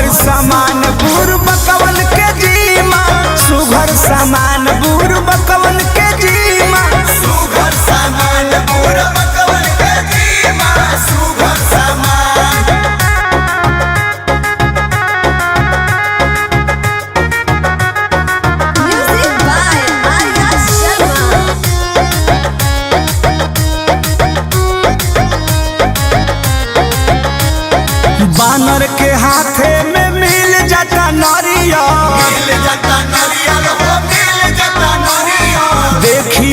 सामान बुरबकवन के जीमा सुघर सामान बुरबकवन के जीमा सुघर सामान बुरबकवन के जीमा सुघर सामान। Music by Arya Sharma। बानर के हाथे में मिल जाता नरिया मिल जाता नरियल हो मिल जाता नरियल। देखी